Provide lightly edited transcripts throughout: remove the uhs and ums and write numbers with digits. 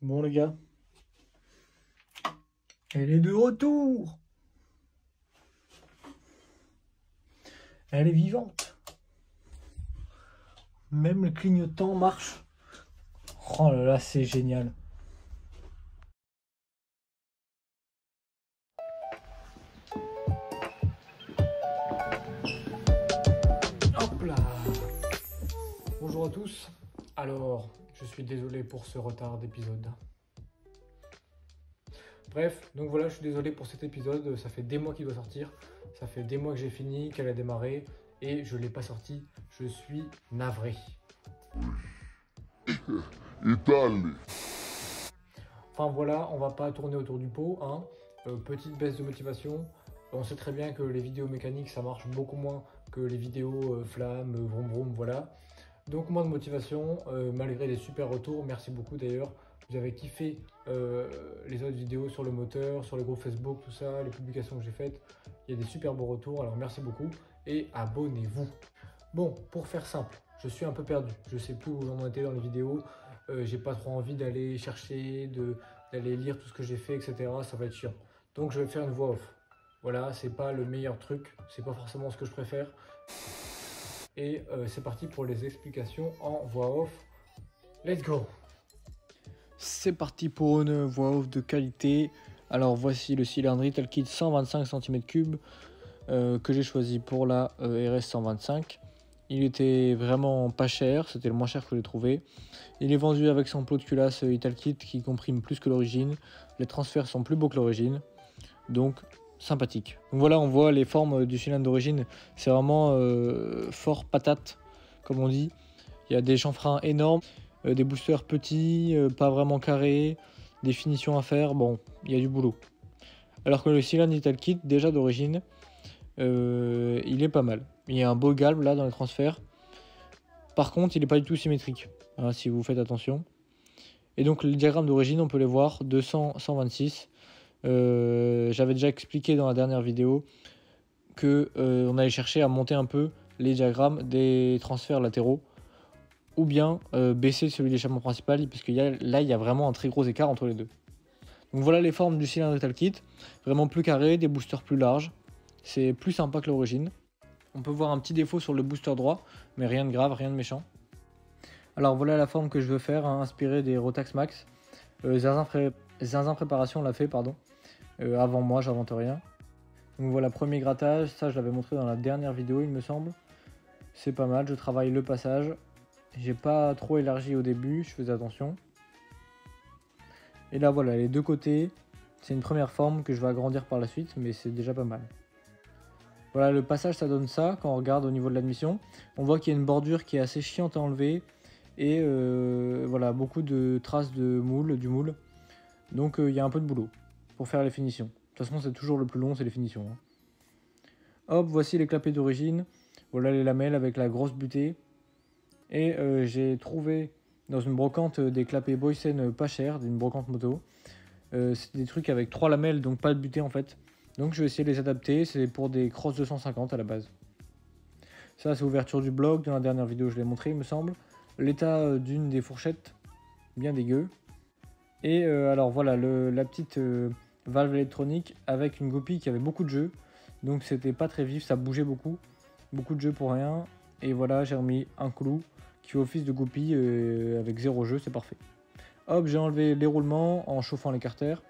Bon les gars, elle est de retour. Elle est vivante. Même le clignotant marche. Oh là là, c'est génial. Hop là. Bonjour à tous. Alors, je suis désolé pour ce retard d'épisode. Bref, donc voilà, je suis désolé pour cet épisode. Ça fait des mois qu'il doit sortir. Ça fait des mois que j'ai fini, qu'elle a démarré. Et je ne l'ai pas sorti. Je suis navré. Enfin voilà, on va pas tourner autour du pot, hein. Petite baisse de motivation. On sait très bien que les vidéos mécaniques ça marche beaucoup moins que les vidéos flammes, vroom vroom, voilà. Donc moins de motivation, malgré des super retours, merci beaucoup d'ailleurs. Vous avez kiffé les autres vidéos sur le moteur, sur les groupes Facebook, tout ça, les publications que j'ai faites. Il y a des super beaux retours, alors merci beaucoup et abonnez-vous. Bon, pour faire simple, je suis un peu perdu, je sais plus où j'en étais dans les vidéos. J'ai pas trop envie d'aller chercher, d'aller lire tout ce que j'ai fait, etc. Ça va être chiant. Donc je vais faire une voix off. Voilà, c'est pas le meilleur truc, c'est pas forcément ce que je préfère. Et c'est parti pour les explications en voix off. Let's go! C'est parti pour une voix off de qualité. Alors voici le cylindre Italkit 125 cm3 que j'ai choisi pour la RS 125. Il était vraiment pas cher, c'était le moins cher que j'ai trouvé. Il est vendu avec son plot de culasse Italkit qui comprime plus que l'origine. Les transferts sont plus beaux que l'origine, donc sympathique. Donc voilà, on voit les formes du cylindre d'origine, c'est vraiment fort patate, comme on dit. Il y a des chanfreins énormes, des boosters petits, pas vraiment carrés, des finitions à faire, bon, il y a du boulot. Alors que le cylindre Italkit, déjà d'origine, il est pas mal. Il y a un beau galbe là dans les transferts. Par contre, il n'est pas du tout symétrique, hein, si vous faites attention. Et donc les diagrammes d'origine, on peut les voir, 200, 126. J'avais déjà expliqué dans la dernière vidéo que on allait chercher à monter un peu les diagrammes des transferts latéraux ou bien baisser celui d'échappement principal parce que là il y a vraiment un très gros écart entre les deux. Donc voilà les formes du cylindre Italkit, vraiment plus carré, des boosters plus larges, c'est plus sympa que l'origine. On peut voir un petit défaut sur le booster droit, mais rien de grave, rien de méchant. Alors voilà la forme que je veux faire, hein, inspirée des Rotax Max. Zinzin Préparation l'a fait, pardon. Avant moi, j'invente rien. Donc voilà, premier grattage, ça je l'avais montré dans la dernière vidéo il me semble. C'est pas mal, je travaille le passage. J'ai pas trop élargi au début, je faisais attention. Et là voilà, les deux côtés, c'est une première forme que je vais agrandir par la suite, mais c'est déjà pas mal. Voilà, le passage ça donne ça, quand on regarde au niveau de l'admission. On voit qu'il y a une bordure qui est assez chiante à enlever. Et voilà, beaucoup de traces de moule, du moule. Donc il y a un peu de boulot pour faire les finitions. De toute façon, c'est toujours le plus long, c'est les finitions, hein. Hop, voici les clapets d'origine. Voilà les lamelles avec la grosse butée. Et j'ai trouvé dans une brocante des clapets Boysen pas chers, d'une brocante moto. C'est des trucs avec 3 lamelles, donc pas de butée en fait. Donc je vais essayer de les adapter, c'est pour des Cross 250 à la base. Ça c'est l'ouverture du bloc, dans la dernière vidéo je l'ai montré il me semble. L'état d'une des fourchettes, bien dégueu. Et alors voilà, la petite valve électronique avec une goupille qui avait beaucoup de jeux. Donc c'était pas très vif, ça bougeait beaucoup. Beaucoup de jeux pour rien. Et voilà, j'ai remis un clou qui fait office de goupille avec 0 jeu, c'est parfait. Hop, j'ai enlevé les roulements en chauffant les carters.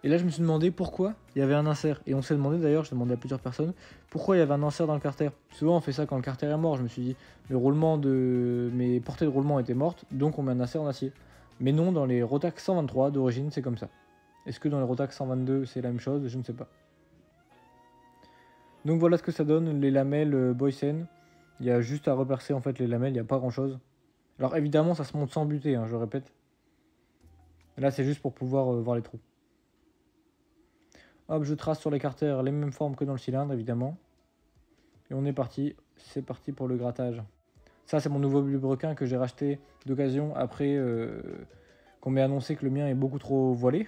Et là je me suis demandé pourquoi il y avait un insert. Et on s'est demandé d'ailleurs, j'ai demandé à plusieurs personnes, pourquoi il y avait un insert dans le carter. Souvent on fait ça quand le carter est mort, je me suis dit, mes portées de roulement étaient mortes, donc on met un insert en acier. Mais non, dans les Rotax 123 d'origine c'est comme ça. Est-ce que dans les Rotax 122 c'est la même chose? Je ne sais pas. Donc voilà ce que ça donne, les lamelles Boysen. Il y a juste à repercer en fait les lamelles, il n'y a pas grand chose. Alors évidemment ça se monte sans buter, hein, je répète. Là c'est juste pour pouvoir voir les trous. Hop, je trace sur les carters les mêmes formes que dans le cylindre, évidemment. Et on est parti. C'est parti pour le grattage. Ça, c'est mon nouveau lubrequin que j'ai racheté d'occasion après qu'on m'ait annoncé que le mien est beaucoup trop voilé.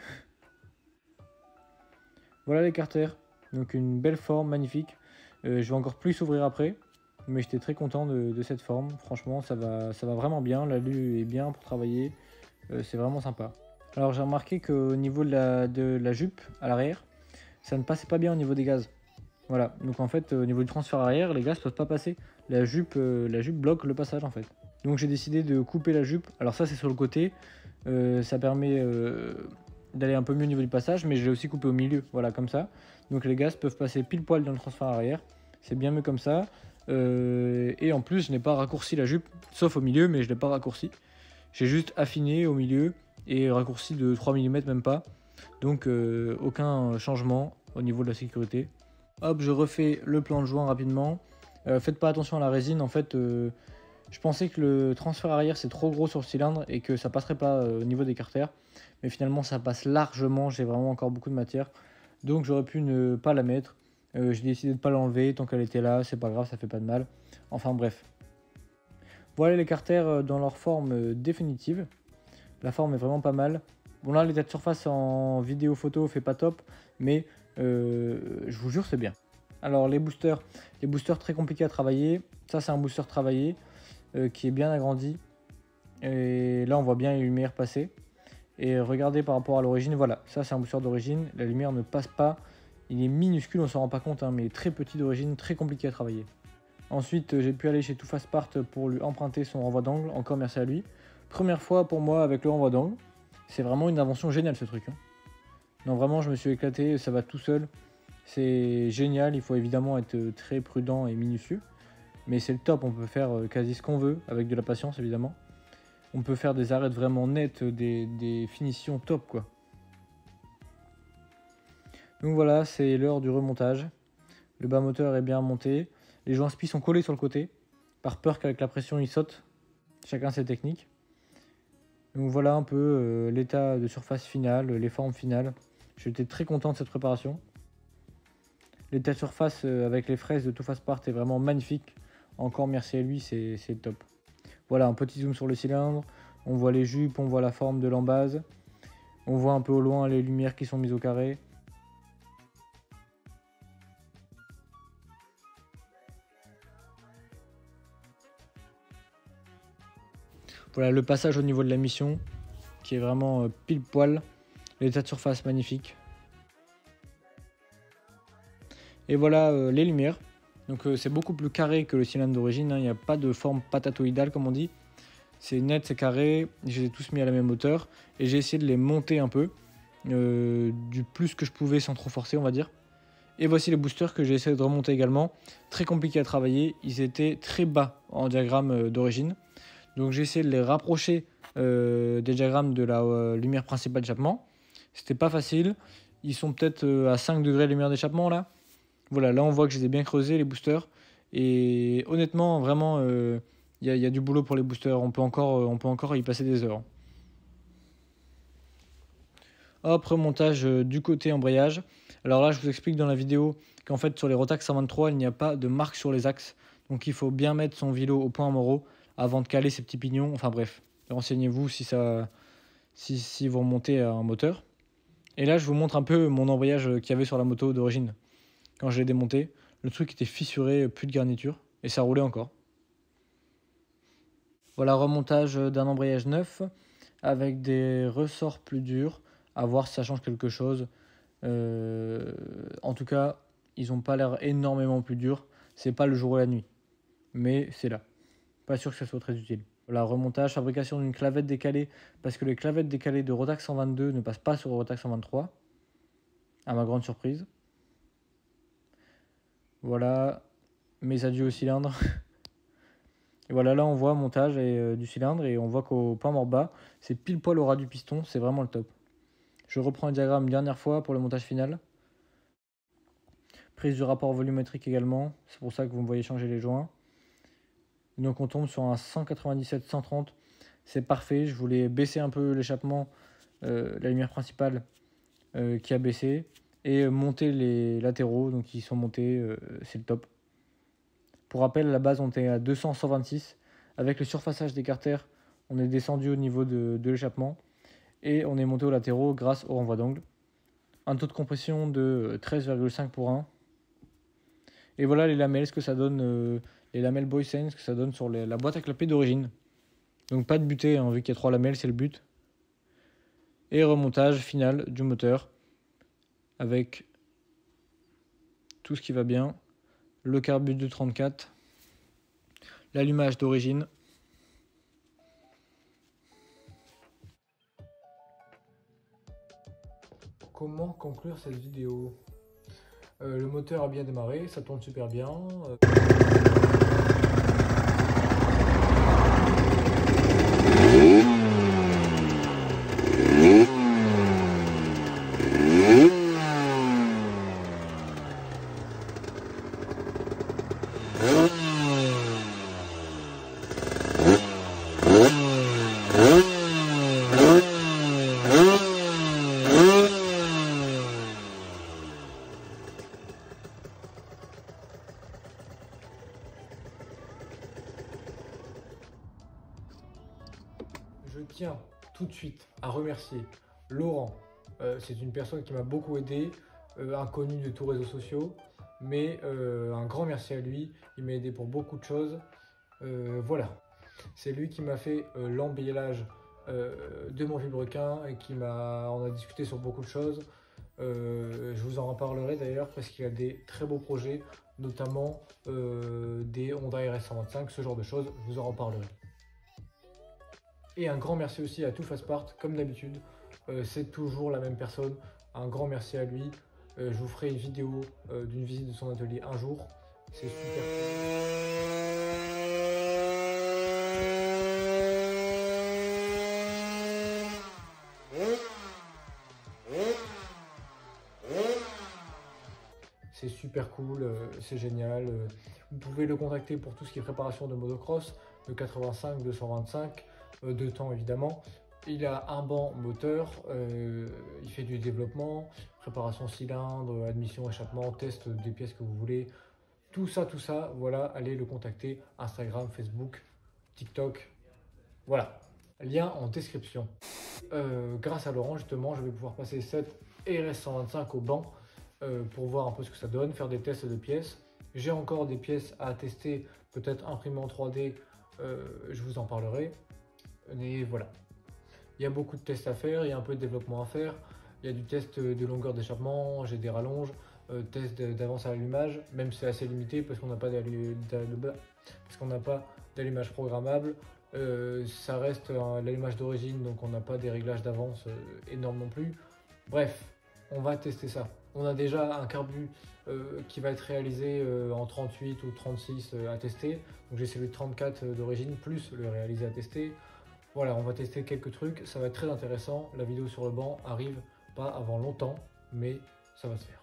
Voilà les carters. Donc une belle forme, magnifique. Je vais encore plus s'ouvrir après. Mais j'étais très content de cette forme. Franchement, ça va vraiment bien. L'alu est bien pour travailler. C'est vraiment sympa. Alors j'ai remarqué qu'au niveau de la jupe à l'arrière, ça ne passait pas bien au niveau des gaz. Voilà, donc en fait au niveau du transfert arrière, les gaz ne peuvent pas passer. La jupe bloque le passage en fait. Donc j'ai décidé de couper la jupe. Alors ça c'est sur le côté, ça permet d'aller un peu mieux au niveau du passage, mais je l'ai aussi coupé au milieu, voilà comme ça. Donc les gaz peuvent passer pile poil dans le transfert arrière. C'est bien mieux comme ça. Et en plus je n'ai pas raccourci la jupe, sauf au milieu, mais je ne l'ai pas raccourci. J'ai juste affiné au milieu et raccourci de 3 mm même pas. Donc aucun changement au niveau de la sécurité. Hop, je refais le plan de joint rapidement. Faites pas attention à la résine, en fait je pensais que le transfert arrière c'est trop gros sur le cylindre et que ça passerait pas au niveau des carters. Mais finalement ça passe largement, j'ai vraiment encore beaucoup de matière. Donc j'aurais pu ne pas la mettre. J'ai décidé de ne pas l'enlever tant qu'elle était là, c'est pas grave, ça fait pas de mal. Enfin bref. Voilà les carters dans leur forme définitive. La forme est vraiment pas mal. Bon là l'état de surface en vidéo photo fait pas top, mais je vous jure c'est bien. Alors les boosters très compliqués à travailler. Ça c'est un booster travaillé qui est bien agrandi. Et là on voit bien les lumières passer. Et regardez par rapport à l'origine, voilà, ça c'est un booster d'origine. La lumière ne passe pas. Il est minuscule, on s'en rend pas compte, hein, mais très petit d'origine, très compliqué à travailler. Ensuite j'ai pu aller chez Too Fast Part pour lui emprunter son renvoi d'angle. Encore merci à lui. Première fois pour moi avec le renvoi d'angle. C'est vraiment une invention géniale ce truc. Hein. Non, vraiment, je me suis éclaté, ça va tout seul. C'est génial, il faut évidemment être très prudent et minutieux. Mais c'est le top, on peut faire quasi ce qu'on veut, avec de la patience évidemment. On peut faire des arêtes vraiment nettes, des finitions top quoi. Donc voilà, c'est l'heure du remontage. Le bas moteur est bien monté. Les joints spi sont collés sur le côté, par peur qu'avec la pression ils sautent. Chacun ses techniques. Donc voilà un peu l'état de surface finale, les formes finales. J'étais très content de cette préparation. L'état de surface avec les fraises de Too Fast Part est vraiment magnifique. Encore merci à lui, c'est top. Voilà un petit zoom sur le cylindre. On voit les jupes, on voit la forme de l'embase. On voit un peu au loin les lumières qui sont mises au carré. Voilà le passage au niveau de la mission qui est vraiment pile poil. L'état de surface magnifique. Et voilà les lumières. Donc c'est beaucoup plus carré que le cylindre d'origine. Hein. Il n'y a pas de forme patatoïdale comme on dit. C'est net, c'est carré. Je les ai tous mis à la même hauteur. Et j'ai essayé de les monter un peu. Du plus que je pouvais sans trop forcer on va dire. Et voici les boosters que j'ai essayé de remonter également. Très compliqué à travailler. Ils étaient très bas en diagramme d'origine. Donc j'ai essayé de les rapprocher des diagrammes de la lumière principale d'échappement. C'était pas facile. Ils sont peut-être à 5 degrés de lumière d'échappement là. Voilà, là on voit que je les ai bien creusés les boosters. Et honnêtement, vraiment, y a du boulot pour les boosters. On peut encore y passer des heures. Hop, remontage du côté embrayage. Alors là, je vous explique dans la vidéo qu'en fait, sur les Rotax 123, il n'y a pas de marque sur les axes. Donc il faut bien mettre son vélo au point moraux avant de caler ses petits pignons. Enfin bref, renseignez-vous si vous remontez à un moteur. Et là, je vous montre un peu mon embrayage qu'il y avait sur la moto d'origine. Quand je l'ai démonté, le truc était fissuré, plus de garniture, et ça roulait encore. Voilà, remontage d'un embrayage neuf avec des ressorts plus durs, à voir si ça change quelque chose. En tout cas, ils n'ont pas l'air énormément plus durs. C'est pas le jour et la nuit, mais c'est là. Pas sûr que ça soit très utile. Voilà, remontage, fabrication d'une clavette décalée, parce que les clavettes décalées de Rotax 122 ne passent pas sur Rotax 123, à ma grande surprise. Voilà, mes adieux au cylindre. Et voilà, là on voit montage du cylindre et on voit qu'au point mort bas, c'est pile poil au ras du piston, c'est vraiment le top. Je reprends le diagramme une dernière fois pour le montage final. Prise du rapport volumétrique également, c'est pour ça que vous me voyez changer les joints. Donc on tombe sur un 197-130, c'est parfait. Je voulais baisser un peu l'échappement, la lumière principale qui a baissé, et monter les latéraux, donc ils sont montés, c'est le top. Pour rappel, à la base on était à 200-126, avec le surfaçage des carters, on est descendu au niveau de l'échappement, et on est monté aux latéraux grâce au renvoi d'angle. Un taux de compression de 13,5 pour 1. Et voilà les lamelles, ce que ça donne, les lamelles Boysen, ce que ça donne sur la boîte à clapet d'origine. Donc pas de butée, hein, vu qu'il y a 3 lamelles, c'est le but. et remontage final du moteur avec tout ce qui va bien, le carbu de 34, l'allumage d'origine. Comment conclure cette vidéo? Le moteur a bien démarré, ça tourne super bien. Je tiens tout de suite à remercier Laurent. C'est une personne qui m'a beaucoup aidé, inconnu de tous réseaux sociaux, mais un grand merci à lui. Il m'a aidé pour beaucoup de choses. Voilà, c'est lui qui m'a fait l'emballage de mon vilebrequin et on a discuté sur beaucoup de choses. Je vous en reparlerai d'ailleurs parce qu'il a des très beaux projets, notamment des Honda RS125, ce genre de choses. Je vous en reparlerai. Et un grand merci aussi à Too Fast Part, comme d'habitude, c'est toujours la même personne. Un grand merci à lui. Je vous ferai une vidéo d'une visite de son atelier un jour. C'est super C'est super cool, c'est génial. Vous pouvez le contacter pour tout ce qui est préparation de motocross, de 85, 225. De temps évidemment. Il a un banc moteur, il fait du développement, préparation cylindre, admission, échappement, test des pièces que vous voulez. Tout ça, voilà, allez le contacter. Instagram, Facebook, TikTok, voilà. Lien en description. Grâce à Laurent, justement, je vais pouvoir passer cette RS125 au banc pour voir un peu ce que ça donne, faire des tests de pièces. J'ai encore des pièces à tester, peut-être imprimées en 3D, je vous en parlerai. Et voilà, il y a beaucoup de tests à faire, il y a un peu de développement à faire, il y a du test de longueur d'échappement, j'ai des rallonges, test d'avance à l'allumage, même si c'est assez limité parce qu'on n'a pas d'allumage programmable, ça reste l'allumage d'origine, donc on n'a pas des réglages d'avance énormes non plus. Bref, on va tester ça. On a déjà un carbu qui va être réalisé en 38 ou 36 à tester, donc j'ai celui de 34 d'origine plus le réalisé à tester. Voilà, on va tester quelques trucs, ça va être très intéressant. La vidéo sur le banc arrive pas avant longtemps, mais ça va se faire.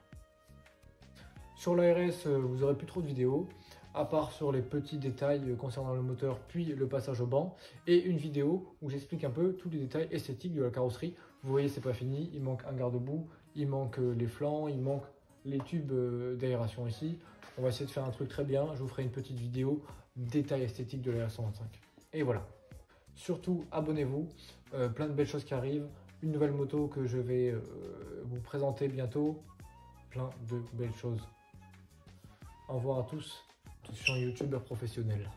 Sur l'ARS, vous aurez plus trop de vidéos, à part sur les petits détails concernant le moteur, puis le passage au banc, et une vidéo où j'explique un peu tous les détails esthétiques de la carrosserie. Vous voyez, c'est pas fini, il manque un garde-boue, il manque les flancs, il manque les tubes d'aération ici. On va essayer de faire un truc très bien, je vous ferai une petite vidéo détail esthétique de la RS125. Et voilà. Surtout, abonnez-vous, plein de belles choses qui arrivent, une nouvelle moto que je vais vous présenter bientôt, plein de belles choses. Au revoir à tous, je suis un youtubeur professionnel.